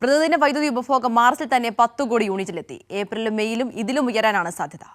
പ്രതിദിന വൈദ്യുതി ഉപഭോഗം മാർച്ചിൽ തന്നെ 10 കോടി യൂണിറ്റിലെത്തി. ഏപ്രിലും മെയിലും ഇതിലും ഉയരാനാണ് സാധ്യത.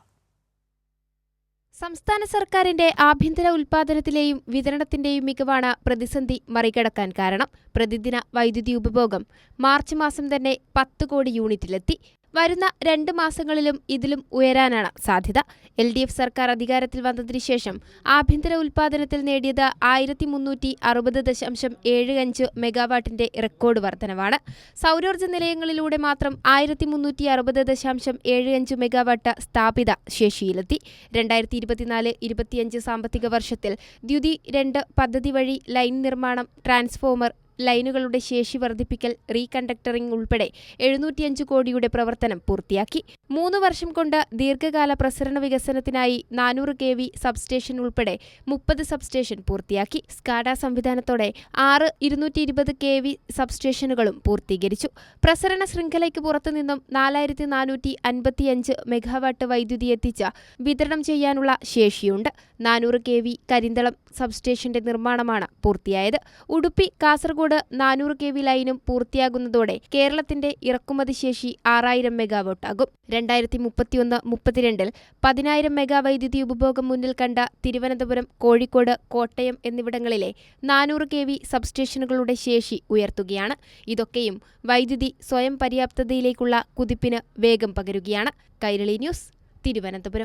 സംസ്ഥാന സർക്കാരിന്റെ ആഭ്യന്തര ഉൽപാദനത്തിലെയും വിതരണത്തിന്റെയും മികവാണ് പ്രതിസന്ധി മറികടക്കാൻ കാരണം. പ്രതിദിന വൈദ്യുതി ഉപഭോഗം മാർച്ച് മാസം തന്നെ 10 കോടി യൂണിറ്റിലെത്തി. വരുന്ന 2 മാസങ്ങളിലും ഇതിലും ഉയരാനാണ് സാധ്യത. LDF സർക്കാർ അധികാരത്തിൽ വന്നതിനു ശേഷം ആഭ്യന്തര ഉൽപാദനത്തിൽ നേടിയത് 1360.75 മെഗാവാട്ടിന്റെ റെക്കോർഡ് വർധനവാണ്. സൗരോർജ്ജ നിലയങ്ങളിലൂടെ മാത്രം 1360.75 മെഗാവാട്ട് സ്ഥാപിത ശേഷിയിലെത്തി. 2024-25 സാമ്പത്തിക വർഷത്തിൽ ദ്യുതി 2 പദ്ധതി വഴി ലൈൻ നിർമ്മാണം, ട്രാൻസ്ഫോമർ ലൈനുകളുടെ ശേഷി വർദ്ധിപ്പിക്കൽ, റീകണ്ടക്ടറിംഗ് ഉൾപ്പെടെ 705 കോടിയുടെ പ്രവർത്തനം പൂർത്തിയാക്കി. 3 വർഷം കൊണ്ട് ദീർഘകാല പ്രസരണ വികസനത്തിനായി 400 kV സബ്സ്റ്റേഷൻ ഉൾപ്പെടെ 30 സബ്സ്റ്റേഷൻ പൂർത്തിയാക്കി. സ്കാഡ സംവിധാനത്തോടെ 6 220 kV സബ്സ്റ്റേഷനുകളും പൂർത്തീകരിച്ചു. പ്രസരണ ശൃംഖലയ്ക്ക് പുറത്തുനിന്നും 4455 മെഗാവാട്ട് വൈദ്യുതി എത്തിച്ച് വിതരണം ചെയ്യാനുള്ള ശേഷിയുണ്ട്. 400 kV കരിന്തളം സബ്സ്റ്റേഷന്റെ നിർമ്മാണമാണ് പൂർത്തിയായത്. ഉടുപ്പി കാസർഗോഡ് 400 kV ലൈനും പൂർത്തിയാകുന്നതോടെ കേരളത്തിന്റെ ഇറക്കുമതി ശേഷി 6000 മെഗാവാട്ടാകും. 2031-32 10,000 മെഗാ വൈദ്യുതി ഉപഭോഗം മുന്നിൽ കണ്ട തിരുവനന്തപുരം, കോഴിക്കോട്, കോട്ടയം എന്നിവിടങ്ങളിലെ 400 kV സബ്സ്റ്റേഷനുകളുടെ ശേഷി ഉയർത്തുകയാണ്. ഇതൊക്കെയും വൈദ്യുതി സ്വയം പര്യാപ്തതയിലേക്കുള്ള കുതിപ്പിന് വേഗം പകരുകയാണ്. കൈരളി ന്യൂസ്, തിരുവനന്തപുരം.